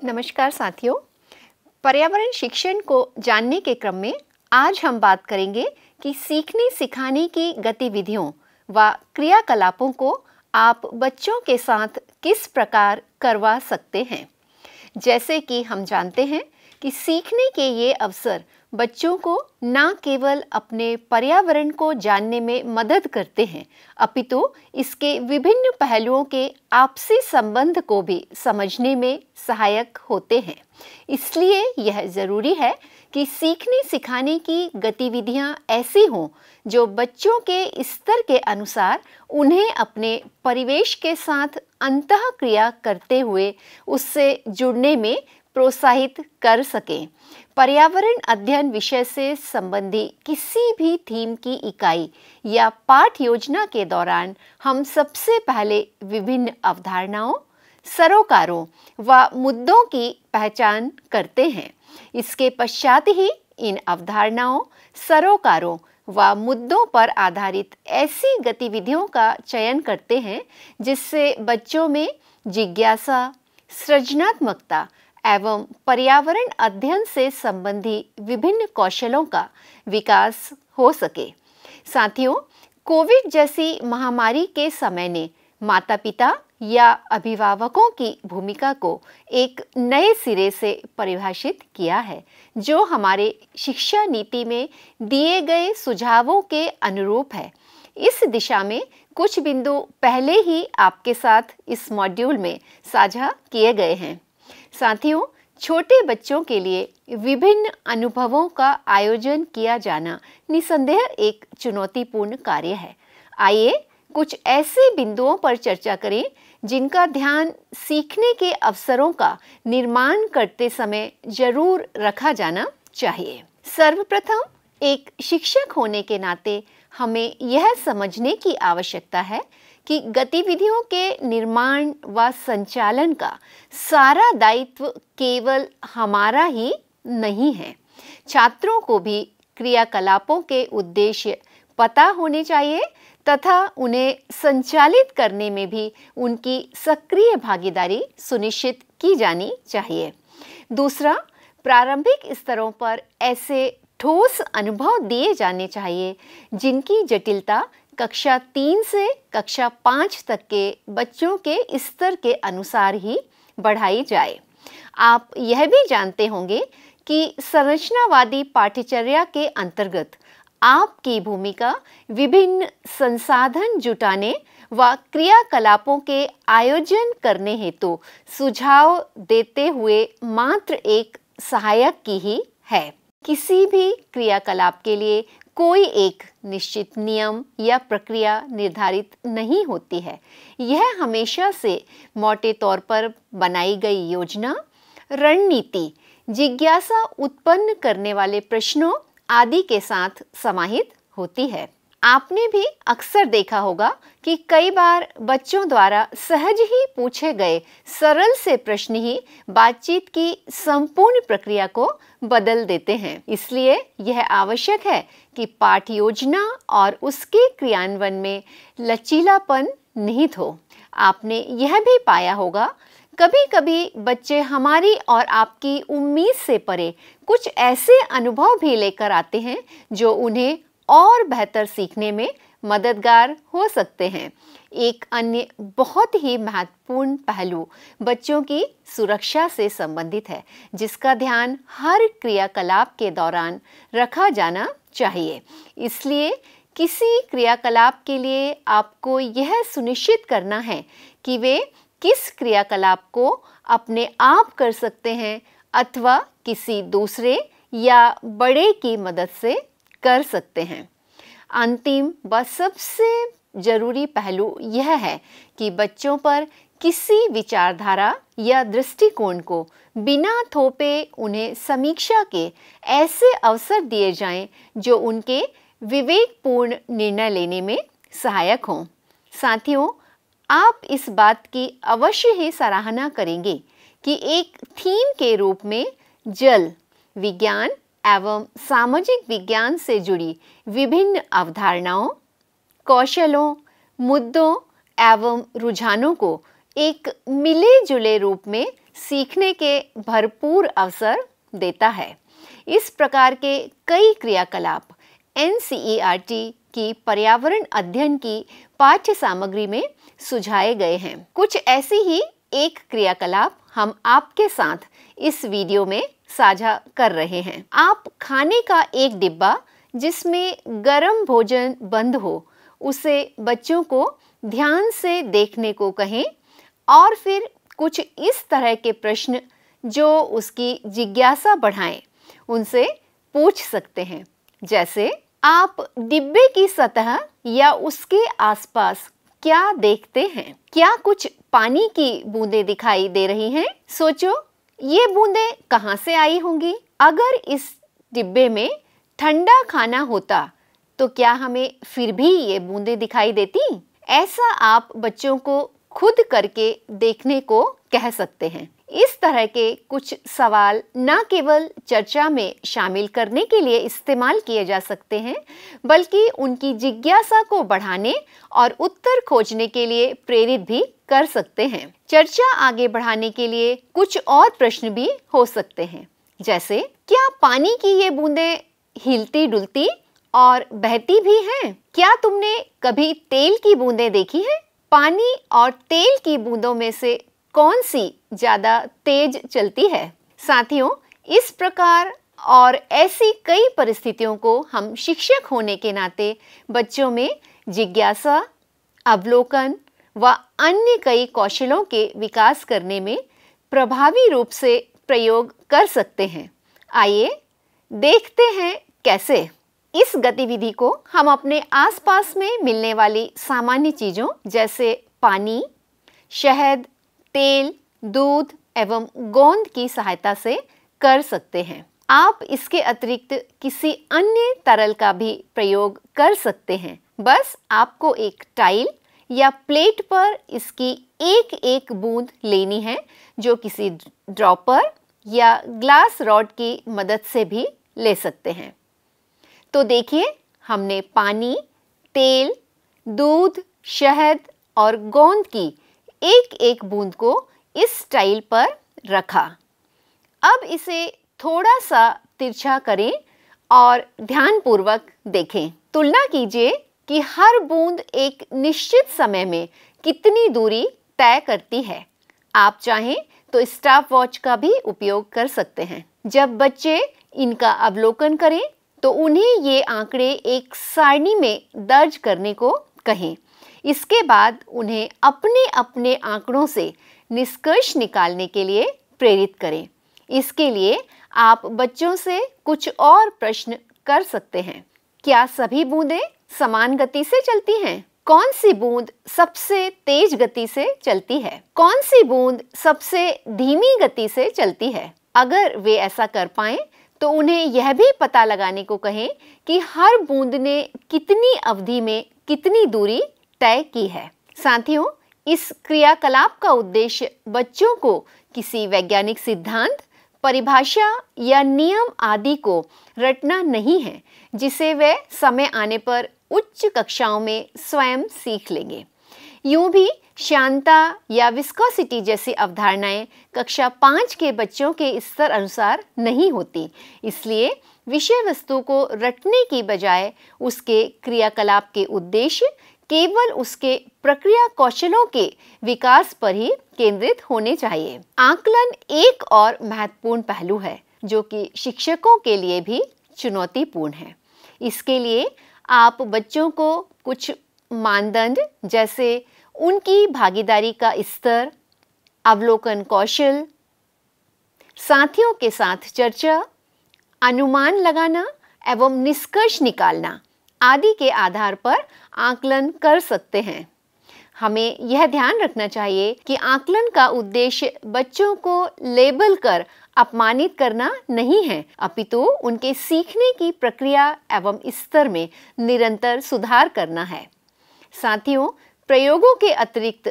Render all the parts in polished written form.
नमस्कार साथियों, पर्यावरण शिक्षण को जानने के क्रम में आज हम बात करेंगे कि सीखने सिखाने की गतिविधियों व क्रियाकलापों को आप बच्चों के साथ किस प्रकार करवा सकते हैं। जैसे कि हम जानते हैं कि सीखने के ये अवसर बच्चों को न केवल अपने पर्यावरण को जानने में मदद करते हैं, अपितु इसके विभिन्न पहलुओं के आपसी संबंध को भी समझने में सहायक होते हैं। इसलिए यह ज़रूरी है कि सीखने सिखाने की गतिविधियां ऐसी हों जो बच्चों के स्तर के अनुसार उन्हें अपने परिवेश के साथ अंतःक्रिया करते हुए उससे जुड़ने में प्रोत्साहित कर सकें। पर्यावरण अध्ययन विषय से संबंधी किसी भी थीम की इकाई या पाठ योजना के दौरान हम सबसे पहले विभिन्न अवधारणाओं, सरोकारों व मुद्दों की पहचान करते हैं। इसके पश्चात ही इन अवधारणाओं, सरोकारों व मुद्दों पर आधारित ऐसी गतिविधियों का चयन करते हैं जिससे बच्चों में जिज्ञासा, सृजनात्मकता एवं पर्यावरण अध्ययन से संबंधी विभिन्न कौशलों का विकास हो सके। साथियों, कोविड जैसी महामारी के समय ने माता-पिता या अभिभावकों की भूमिका को एक नए सिरे से परिभाषित किया है, जो हमारे शिक्षा नीति में दिए गए सुझावों के अनुरूप है। इस दिशा में कुछ बिंदु पहले ही आपके साथ इस मॉड्यूल में साझा किए गए हैं। साथियों, छोटे बच्चों के लिए विभिन्न अनुभवों का आयोजन किया जाना निसंदेह एक चुनौतीपूर्ण कार्य है। आइए कुछ ऐसे बिंदुओं पर चर्चा करें जिनका ध्यान सीखने के अवसरों का निर्माण करते समय जरूर रखा जाना चाहिए। सर्वप्रथम, एक शिक्षक होने के नाते हमें यह समझने की आवश्यकता है कि गतिविधियों के निर्माण व संचालन का सारा दायित्व केवल हमारा ही नहीं है। छात्रों को भी क्रियाकलापों के उद्देश्य पता होने चाहिए तथा उन्हें संचालित करने में भी उनकी सक्रिय भागीदारी सुनिश्चित की जानी चाहिए। दूसरा, प्रारंभिक स्तरों पर ऐसे ठोस अनुभव दिए जाने चाहिए जिनकी जटिलता कक्षा 3 से कक्षा 5 तक के बच्चों के स्तर के अनुसार ही बढ़ाई जाए। आप यह भी जानते होंगे कि संरचनावादी पाठ्यचर्या के अंतर्गत आपकी भूमिका विभिन्न संसाधन जुटाने व क्रियाकलापों के आयोजन हेतु तो सुझाव देते हुए मात्र एक सहायक की ही है। किसी भी क्रियाकलाप के लिए कोई एक निश्चित नियम या प्रक्रिया निर्धारित नहीं होती है। यह हमेशा से मोटे तौर पर बनाई गई योजना, रणनीति, जिज्ञासा उत्पन्न करने वाले प्रश्नों आदि के साथ समाहित होती है। आपने भी अक्सर देखा होगा कि कई बार बच्चों द्वारा सहज ही पूछे गए सरल से प्रश्न ही बातचीत की संपूर्ण प्रक्रिया को बदल देते हैं। इसलिए यह आवश्यक है कि पाठ योजना और उसके क्रियान्वयन में लचीलापन निहित हो। आपने यह भी पाया होगा, कभी-कभी बच्चे हमारी और आपकी उम्मीद से परे कुछ ऐसे अनुभव भी लेकर आते हैं जो उन्हें और बेहतर सीखने में मददगार हो सकते हैं। एक अन्य बहुत ही महत्वपूर्ण पहलू बच्चों की सुरक्षा से संबंधित है, जिसका ध्यान हर क्रियाकलाप के दौरान रखा जाना चाहिए। इसलिए किसी क्रियाकलाप के लिए आपको यह सुनिश्चित करना है कि वे किस क्रियाकलाप को अपने आप कर सकते हैं अथवा किसी दूसरे या बड़े की मदद से कर सकते हैं। अंतिम व सबसे जरूरी पहलू यह है कि बच्चों पर किसी विचारधारा या दृष्टिकोण को बिना थोपे उन्हें समीक्षा के ऐसे अवसर दिए जाएं जो उनके विवेकपूर्ण निर्णय लेने में सहायक हों। साथियों, आप इस बात की अवश्य ही सराहना करेंगे कि एक थीम के रूप में जल विज्ञान एवं सामाजिक विज्ञान से जुड़ी विभिन्न अवधारणाओं, कौशलों, मुद्दों एवं रुझानों को एक मिले जुले रूप में सीखने के भरपूर अवसर देता है। इस प्रकार के कई क्रियाकलाप एनसीईआरटी की पर्यावरण अध्ययन की पाठ्य सामग्री में सुझाए गए हैं। कुछ ऐसी ही एक क्रियाकलाप हम आपके साथ इस वीडियो में साझा कर रहे हैं। आप खाने का एक डिब्बा जिसमें गर्म भोजन बंद हो, उसे बच्चों को ध्यान से देखने को कहें और फिर कुछ इस तरह के प्रश्न जो उसकी जिज्ञासा बढ़ाएं, उनसे पूछ सकते हैं। जैसे, आप डिब्बे की सतह या उसके आसपास क्या देखते हैं? क्या कुछ पानी की बूंदें दिखाई दे रही हैं? सोचो, ये बूंदें कहाँ से आई होंगी? अगर इस डिब्बे में ठंडा खाना होता तो क्या हमें फिर भी ये बूंदें दिखाई देती? ऐसा आप बच्चों को खुद करके देखने को कह सकते हैं। इस तरह के कुछ सवाल न केवल चर्चा में शामिल करने के लिए इस्तेमाल किए जा सकते हैं, बल्कि उनकी जिज्ञासा को बढ़ाने और उत्तर खोजने के लिए प्रेरित भी कर सकते हैं। चर्चा आगे बढ़ाने के लिए कुछ और प्रश्न भी हो सकते हैं, जैसे, क्या पानी की ये बूंदें हिलती डुलती और बहती भी हैं? क्या तुमने कभी तेल की बूंदें देखी हैं? पानी और तेल की बूंदों में से कौन सी ज्यादा तेज चलती है? साथियों, इस प्रकार और ऐसी कई परिस्थितियों को हम शिक्षक होने के नाते बच्चों में जिज्ञासा, अवलोकन व अन्य कई कौशलों के विकास करने में प्रभावी रूप से प्रयोग कर सकते हैं। आइए देखते हैं कैसे। इस गतिविधि को हम अपने आसपास में मिलने वाली सामान्य चीजों जैसे पानी, शहद, तेल, दूध एवं गोंद की सहायता से कर सकते हैं। आप इसके अतिरिक्त किसी अन्य तरल का भी प्रयोग कर सकते हैं। बस आपको एक टाइल या प्लेट पर इसकी एक एक बूंद लेनी है, जो किसी ड्रॉपर या ग्लास रॉड की मदद से भी ले सकते हैं। तो देखिए, हमने पानी, तेल, दूध, शहद और गोंद की एक एक बूंद को इस टाइल पर रखा। अब इसे थोड़ा सा तिरछा करें और ध्यानपूर्वक देखें। तुलना कीजिए कि हर बूंद एक निश्चित समय में कितनी दूरी तय करती है। आप चाहें तो स्टॉप वॉच का भी उपयोग कर सकते हैं। जब बच्चे इनका अवलोकन करें तो उन्हें ये आंकड़े एक सारणी में दर्ज करने को कहें। इसके बाद उन्हें अपने अपने आंकड़ों से निष्कर्ष निकालने के लिए प्रेरित करें। इसके लिए आप बच्चों से कुछ और प्रश्न कर सकते हैं। क्या सभी बूंदें समान गति से चलती हैं? कौन सी बूंद सबसे तेज गति से चलती है? कौन सी बूंद सबसे धीमी गति से चलती है? अगर वे ऐसा कर पाएं तो उन्हें यह भी पता लगाने को कहें कि हर बूंद ने कितनी अवधि में कितनी दूरी तय की है। साथियों, इस क्रियाकलाप का उद्देश्य बच्चों को किसी वैज्ञानिक सिद्धांत, परिभाषा या नियम आदि को रटना नहीं है, जिसे वे समय आने पर उच्च कक्षाओं में स्वयं सीख लेंगे। यूं भी श्यानता या विस्कोसिटी जैसी अवधारणाएं कक्षा 5 के बच्चों के स्तर अनुसार नहीं होती। इसलिए विषय वस्तु को रटने की बजाय उसके क्रियाकलाप के उद्देश्य केवल उसके प्रक्रिया कौशलों के विकास पर ही केंद्रित होने चाहिए। आकलन एक और महत्वपूर्ण पहलू है जो कि शिक्षकों के लिए भी चुनौतीपूर्ण है। इसके लिए आप बच्चों को कुछ मानदंड जैसे उनकी भागीदारी का स्तर, अवलोकन कौशल, साथियों के साथ चर्चा, अनुमान लगाना एवं निष्कर्ष निकालना आदि के आधार पर आकलन कर सकते हैं। हमें यह ध्यान रखना चाहिए कि आकलन का उद्देश्य बच्चों को लेबल कर अपमानित करना नहीं है, अपितु उनके सीखने की प्रक्रिया एवं स्तर में निरंतर सुधार करना है। साथियों, प्रयोगों के अतिरिक्त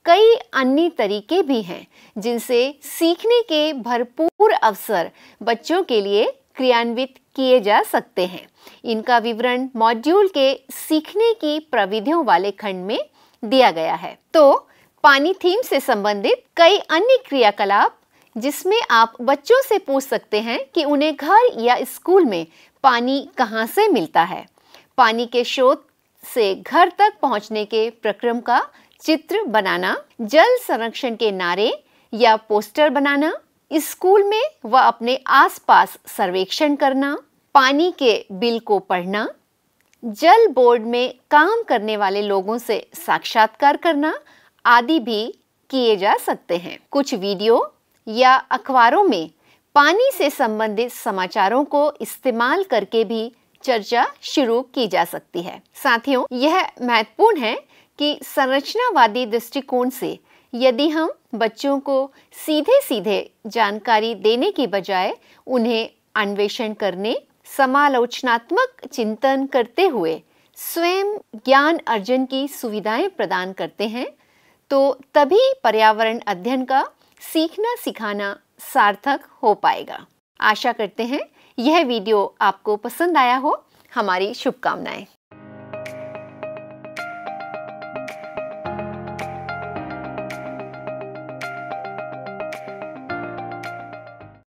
कई अन्य तरीके भी हैं जिनसे सीखने के भरपूर अवसर बच्चों के लिए क्रियान्वित किए जा सकते हैं। इनका विवरण मॉड्यूल के सीखने की प्रविधियों वाले खंड में दिया गया है। तो पानी थीम से संबंधित कई अन्य क्रियाकलाप जिसमें आप बच्चों से पूछ सकते हैं कि उन्हें घर या स्कूल में पानी कहाँ से मिलता है। पानी के स्रोत से घर तक पहुँचने के प्रक्रम का चित्र बनाना, जल संरक्षण के नारे या पोस्टर बनाना, स्कूल में व अपने आसपास सर्वेक्षण करना, पानी के बिल को पढ़ना, जल बोर्ड में काम करने वाले लोगों से साक्षात्कार करना आदि भी किए जा सकते हैं। कुछ वीडियो या अखबारों में पानी से संबंधित समाचारों को इस्तेमाल करके भी चर्चा शुरू की जा सकती है। साथियों, यह महत्वपूर्ण है कि संरचनावादी दृष्टिकोण से यदि हम बच्चों को सीधे सीधे जानकारी देने की बजाय उन्हें अन्वेषण करने, समालोचनात्मक चिंतन करते हुए स्वयं ज्ञान अर्जन की सुविधाएं प्रदान करते हैं, तो तभी पर्यावरण अध्ययन का सीखना सिखाना सार्थक हो पाएगा। आशा करते हैं यह वीडियो आपको पसंद आया हो। हमारी शुभकामनाएं।